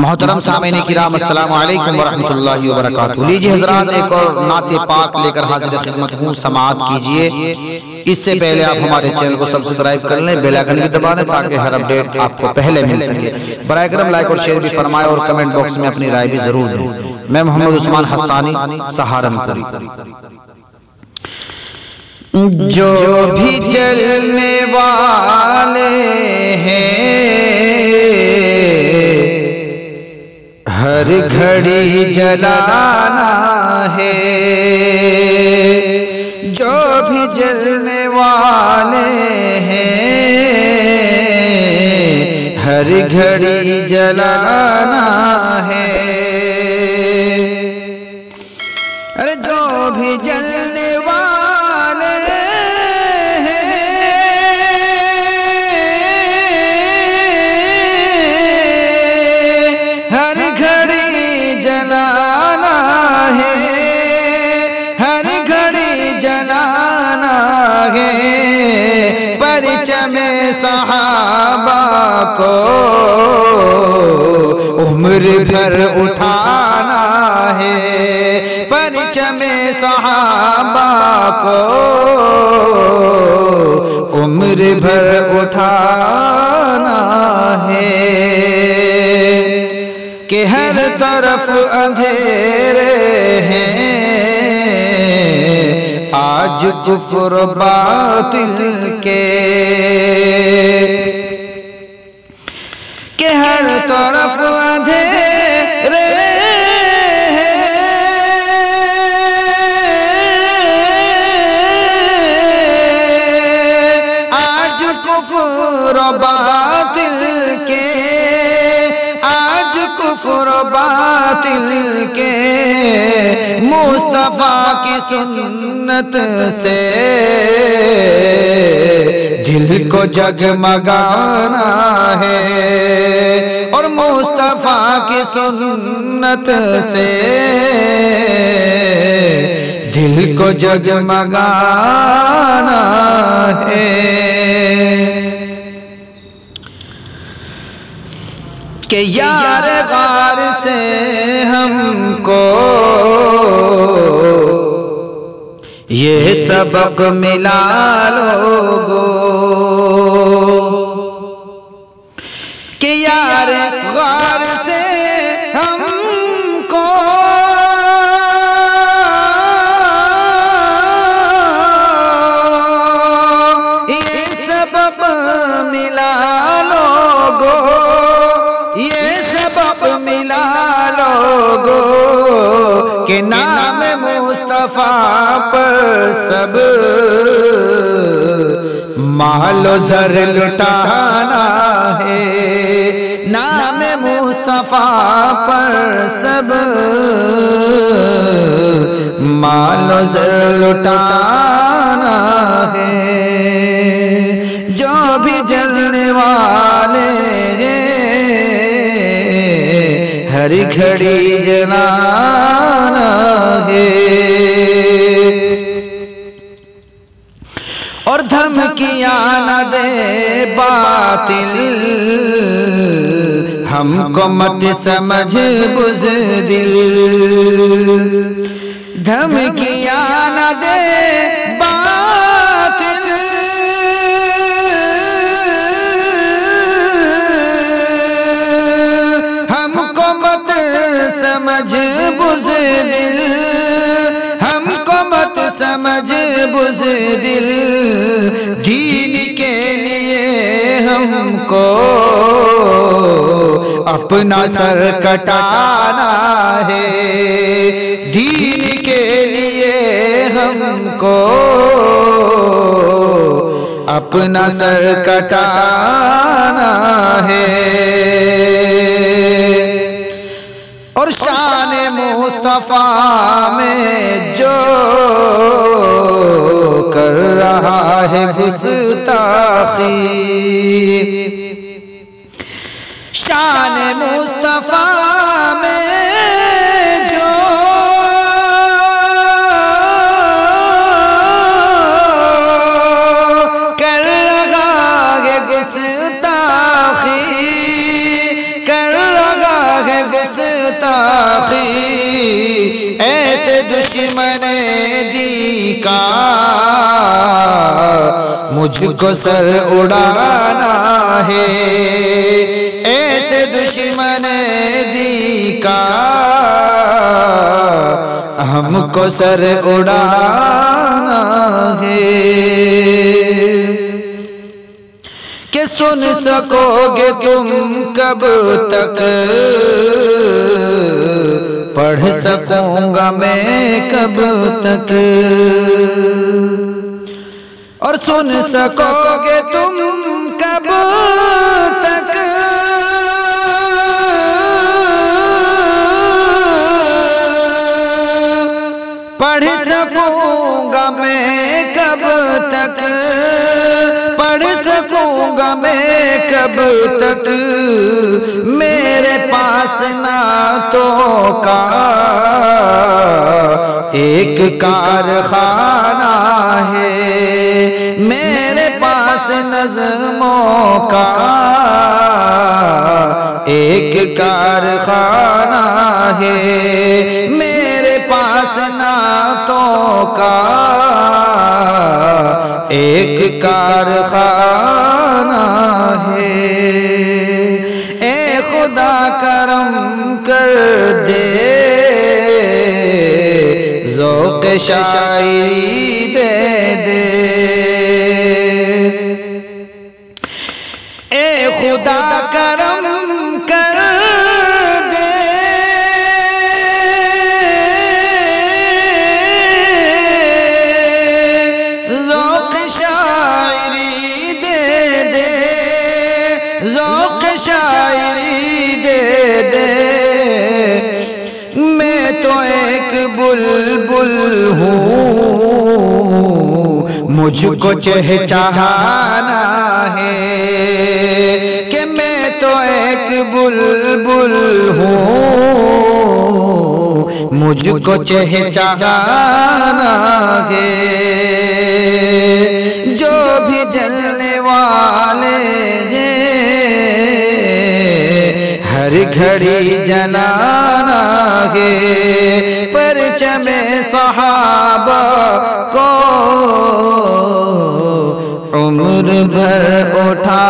मोहतरम सामीन किराम अस्सलामु अलैकुम वरहमतुल्लाहि वबरकातुहू। लीजिए हजरात, एक और नाते पाक लेकर हाजिर खिदमत हूँ, समाअत कीजिए। इससे पहले आप हमारे चैनल को सब्सक्राइब कर लें, बेल आइकन भी दबा दें ताकि हर अपडेट आपको पहले मिल सके। बराए करम लाइक और शेयर भी फरमाएं और कमेंट बॉक्स में अपनी राय भी जरूर दें। मैं मोहम्मद उस्मान हस्सानी, सहारनपुरी। जो भी जलने वाले हैं हर घड़ी जलाना है, जो भी जलने वाले हैं हर घड़ी जलाना है। अरे जो भी जलने वाले हैं हर घड़ी जलाना है, हर घड़ी जलाना है। परचमे सहाबा को उम्र भर उठाना है, परचमे सहाबा को उम्र भर उठाना है। कि हर तरफ अंधेरे हैं आज कुफ्र बातिल के, कि हर तरफ अंधेरे हैं आज कुफ्र बातिल के, आज कुफ्र बातिल के। मुस्तफा की सुन्नत से दिल को जगमगाना है और मुस्तफा की सुन्नत से दिल को जगमगाना है। कि यार गार से हमको ये सबक मिला लोगो, कि यार गार से हमको ये सबक मिला लोगो, ये सबक मिला लोगो। कि नाम मुस्तफा पर सब मालो जर लुटाना है, नाम मुस्तफा पर सब मालो जर लुटाना है। जो भी जलने वाले हर घड़ी जलाना है। और धमकियां न दे बातिल हमको मत समझ बुज़दिल, धमकियां न दे बातिल हमको मत समझ बुज़दिल, हमको मत समझ बुज़दिल। दीन के लिए हमको अपना सर कटाना है, दीन के लिए हमको अपना सर कटाना है। और शान मुस्तफा में जो कर रहा है गुस्ताखी, शान मुस्तफा में जो कर रहा है गुस्ताखी, कर रहा है गुस्ताखी ऐसे दुश्मन दी का मुझको सर उड़ाना है, ऐसे दुश्मन दी का हमको सर उड़ाना है। कि सुन सकोगे तुम कब तक, पढ़ सकूंगा मैं कब तक, और सुन सकोगे तुम कब तक, पढ़ सकूंगा मैं कब तक, पढ़ सकूंगा मैं कब तक, मेरे पास नातों का एक कारखाना है, मेरे पास नज़्मों का एक कारखाना है, मेरे पास नातों का एक कारखाना है। ए खुदा करम कर दे, ज़ौक़ शायरी दे दे, ए खुदा करम कर दे, ज़ौक़ शायरी दे दे, ज़ौक़ शायरी दे दे। मैं तो एक बुलबुल हूँ, मुझको चहचहाना है, कि मैं तो एक बुलबुल हूँ, मुझको चहचहाना है। जो भी जलने वाले हैं हर घड़ी जलाना है, परचमे सहाबा को उम्र भर उठा